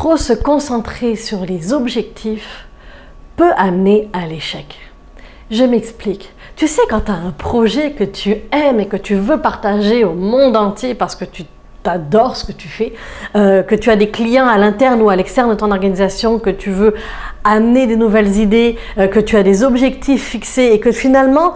trop se concentrer sur les objectifs peut amener à l'échec. Je m'explique. Tu sais, quand tu as un projet que tu aimes et que tu veux partager au monde entier parce que tu adores ce que tu fais, que tu as des clients à l'interne ou à l'externe de ton organisation, que tu veux amener des nouvelles idées, que tu as des objectifs fixés et que finalement,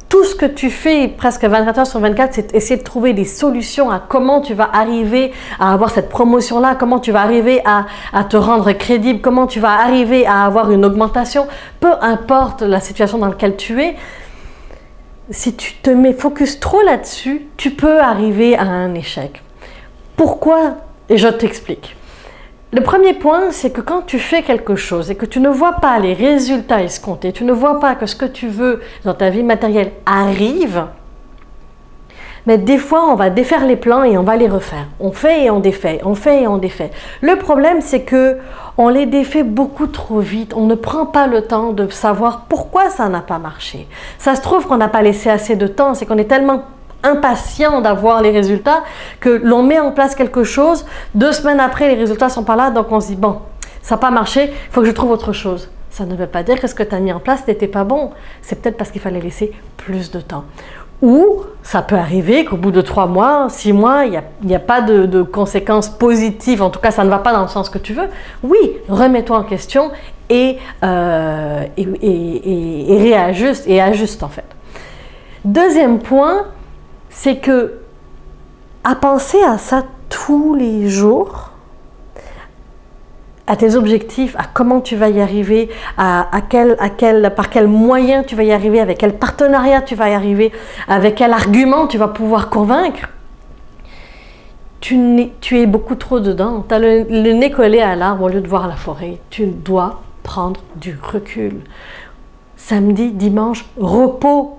tout ce que tu fais presque 24 heures sur 24, c'est essayer de trouver des solutions à comment tu vas arriver à avoir cette promotion-là, comment tu vas arriver à te rendre crédible, comment tu vas arriver à avoir une augmentation, peu importe la situation dans laquelle tu es. Si tu te mets focus trop là-dessus, tu peux arriver à un échec. Pourquoi? Et je t'explique. Le premier point, c'est que quand tu fais quelque chose et que tu ne vois pas les résultats escomptés, tu ne vois pas que ce que tu veux dans ta vie matérielle arrive, mais des fois, on va défaire les plans et on va les refaire. On fait et on défait, on fait et on défait. Le problème, c'est que on les défait beaucoup trop vite. On ne prend pas le temps de savoir pourquoi ça n'a pas marché. Ça se trouve qu'on n'a pas laissé assez de temps, c'est qu'on est tellement impatient d'avoir les résultats que l'on met en place quelque chose, 2 semaines après les résultats sont pas là, donc on se dit bon, ça n'a pas marché, il faut que je trouve autre chose. Ça ne veut pas dire que ce que tu as mis en place n'était pas bon, c'est peut-être parce qu'il fallait laisser plus de temps. Ou ça peut arriver qu'au bout de 3 mois, 6 mois, il n'y a pas de conséquences positives, en tout cas ça ne va pas dans le sens que tu veux. Oui, remets-toi en question et réajuste et ajuste en fait. Deuxième point, c'est que à penser à ça tous les jours, à tes objectifs, à comment tu vas y arriver, par quel moyen tu vas y arriver, avec quel partenariat tu vas y arriver, avec quel argument tu vas pouvoir convaincre, tu es beaucoup trop dedans. Tu as le nez collé à l'arbre au lieu de voir la forêt. Tu dois prendre du recul. Samedi, dimanche, repos.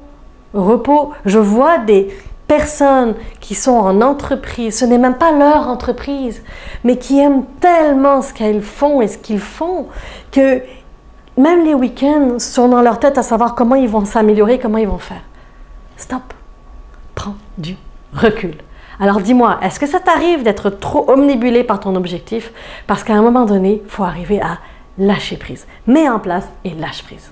Repos. Je vois des personnes qui sont en entreprise, ce n'est même pas leur entreprise, mais qui aiment tellement ce qu'elles font et ce qu'ils font, que même les week-ends sont dans leur tête à savoir comment ils vont s'améliorer, comment ils vont faire. Stop, prends du recul. Alors dis-moi, est-ce que ça t'arrive d'être trop omnibulé par ton objectif? Parce qu'à un moment donné, il faut arriver à lâcher prise. Mets en place et lâche prise.